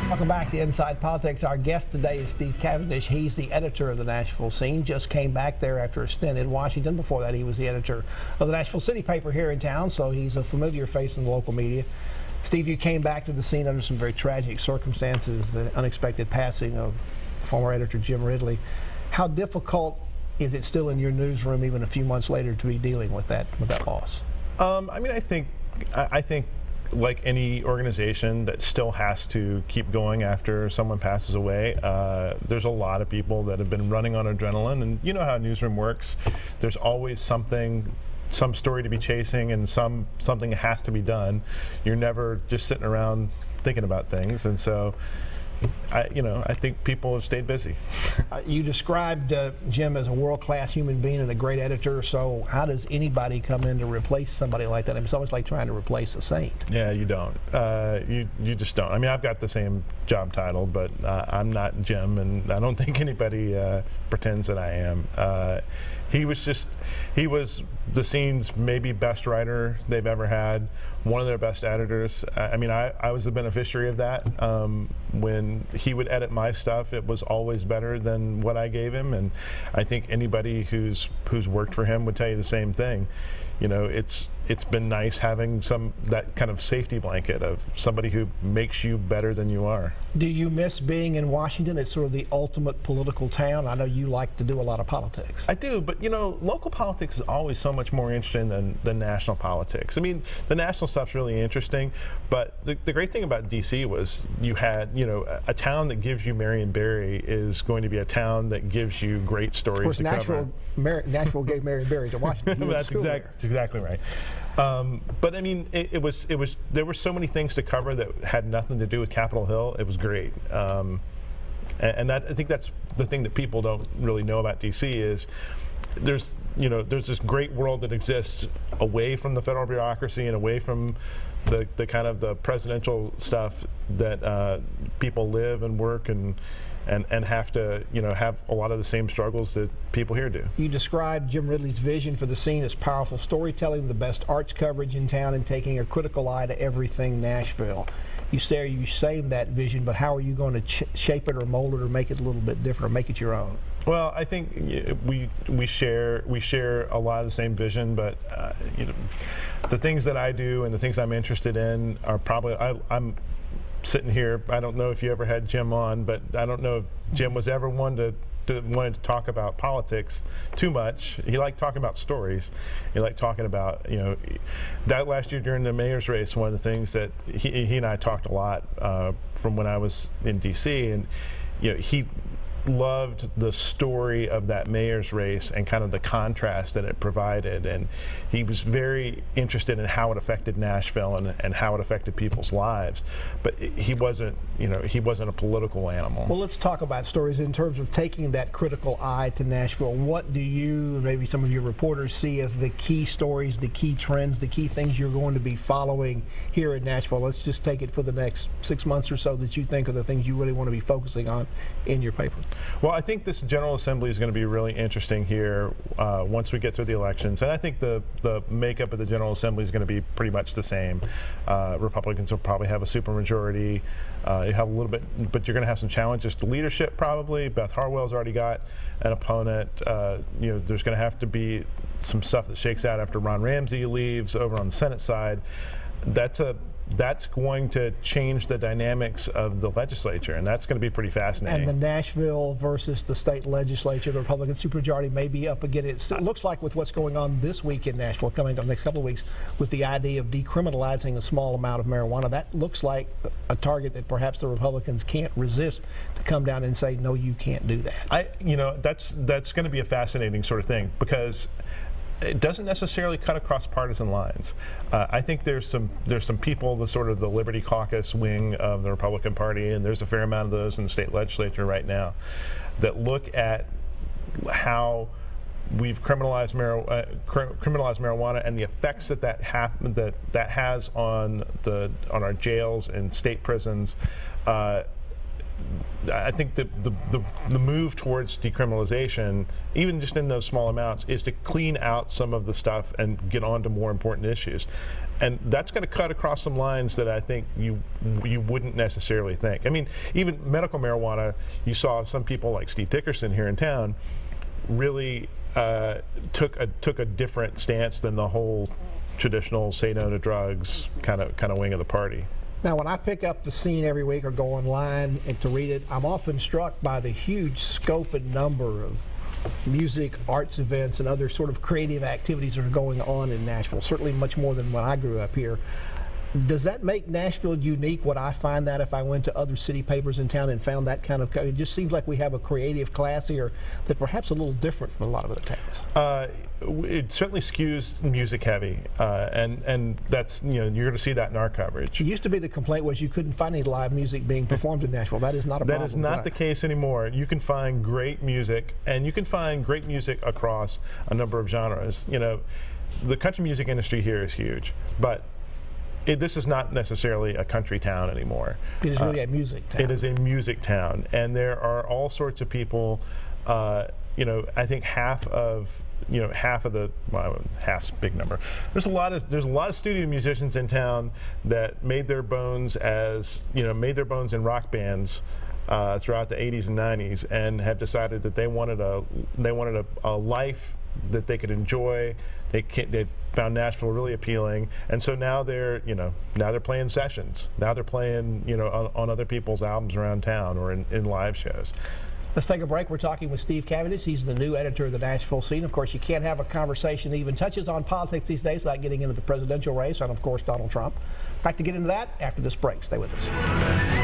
Welcome back to Inside Politics. Our guest today is Steve Cavendish. He's the editor of the Nashville Scene. Just came back there after a stint in Washington. Before that, he was the editor of the Nashville City paper here in town, so he's a familiar face in the local media. Steve, you came back to the scene under some very tragic circumstances, the unexpected passing of former editor Jim Ridley. How difficult is it still in your newsroom, even a few months later, to be dealing with that loss? I think like any organization that still has to keep going after someone passes away, there's a lot of people that have been running on adrenaline, and you know how a newsroom works. There's always some story to be chasing, and something has to be done. You're never just sitting around thinking about things, and so I think people have stayed busy. You described Jim as a world-class human being and a great editor, so how does anybody come in to replace somebody like that? It's almost like trying to replace a saint. Yeah, you don't. You just don't. I mean, I've got the same job title, but I'm not Jim, and I don't think anybody pretends that I am. He was the Scene's maybe best writer they've ever had, one of their best editors. I was the beneficiary of that. When he would edit my stuff, it was always better than what I gave him, and I think anybody who's worked for him would tell you the same thing. You know, it's been nice having that kind of safety blanket of somebody who makes you better than you are. Do you miss being in Washington? It's sort of the ultimate political town. I know you like to do a lot of politics. I do, but local politics is always so much more interesting than national politics. I mean, the national stuff's really interesting, but the great thing about D.C. was you had, a town that gives you Marion Barry is going to be a town that gives you great stories to cover. Nashville gave Marion Barry to Washington. That's exactly right. But I mean, it was there were so many things to cover that had nothing to do with Capitol Hill. It was great, and I think that's the thing that people don't really know about DC is there's this great world that exists away from the federal bureaucracy and away from the kind of the presidential stuff that people live and work and have to have a lot of the same struggles that people here do. You described Jim Ridley's vision for the Scene as powerful storytelling, the best arts coverage in town, and taking a critical eye to everything Nashville. You saved that vision, but how are you going to shape it or mold it or make it a little bit different or make it your own? Well, I think we share a lot of the same vision, but the things that I do and the things I'm interested in are probably I'm sitting here. I don't know if you ever had Jim on, but I don't know if Jim was ever one to wanted to talk about politics too much. He liked talking about stories. He liked talking about that last year during the mayor's race. One of the things that he and I talked a lot from when I was in D.C. and he loved the story of that mayor's race and kind of the contrast that it provided, and he was very interested in how it affected Nashville and how it affected people's lives, but he wasn't a political animal. Well, let's talk about stories in terms of taking that critical eye to Nashville. What do you, maybe some of your reporters, see as the key stories, the key trends, the key things you're going to be following here in Nashville? Let's just take it for the next 6 months or so that you think are the things you really want to be focusing on in your paper. Well, I think this General Assembly is going to be really interesting here once we get through the elections, and I think the makeup of the General Assembly is going to be pretty much the same. Republicans will probably have a supermajority. You have a little bit, but you're going to have some challenges to leadership probably. Beth Harwell's already got an opponent. There's going to have to be some stuff that shakes out after Ron Ramsey leaves over on the Senate side. That's going to change the dynamics of the legislature, and that's going to be pretty fascinating. And the Nashville versus the state legislature, the Republican supermajority may be up again. It looks like with what's going on this week in Nashville, coming up the next couple of weeks, with the idea of decriminalizing a small amount of marijuana, that looks like a target that perhaps the Republicans can't resist to come down and say, no, you can't do that. That's going to be a fascinating sort of thing because it doesn't necessarily cut across partisan lines. I think there's some people, the sort of the Liberty Caucus wing of the Republican Party, and there's a fair amount of those in the state legislature right now, that look at how we've criminalized marijuana and the effects that has on our jails and state prisons. I think the move towards decriminalization, even just in those small amounts, is to clean out some of the stuff and get on to more important issues. And that's going to cut across some lines that I think you wouldn't necessarily think. I mean, even medical marijuana, you saw some people like Steve Dickerson here in town really took a different stance than the whole traditional say no to drugs kind of wing of the party. Now, when I pick up the scene every week or go online and to read it, I'm often struck by the huge scope and number of music, arts events, and other sort of creative activities that are going on in Nashville, certainly much more than when I grew up here. Does that make Nashville unique? Would I find that if I went to other city papers in town and found that kind of, it just seems like we have a creative class here that perhaps a little different from a lot of other towns. It certainly skews music heavy, and that's, you're going to see that in our coverage. It used to be the complaint was you couldn't find any live music being performed in Nashville. That is not a problem. That is not the case anymore. You can find great music, and you can find great music across a number of genres. The country music industry here is huge, but this is not necessarily a country town anymore. It is really a music town. It is a music town, and there are all sorts of people. I think half's a big number. There's a lot of studio musicians in town that made their bones in rock bands throughout the 80s and 90s, and have decided that they wanted a life that they could enjoy. They found Nashville really appealing, and so now they're playing sessions. Now they're playing on other people's albums around town or in live shows. Let's take a break. We're talking with Steve Cavendish. He's the new editor of the Nashville Scene. Of course, you can't have a conversation that even touches on politics these days without getting into the presidential race and, of course, Donald Trump. Back to get into that after this break. Stay with us.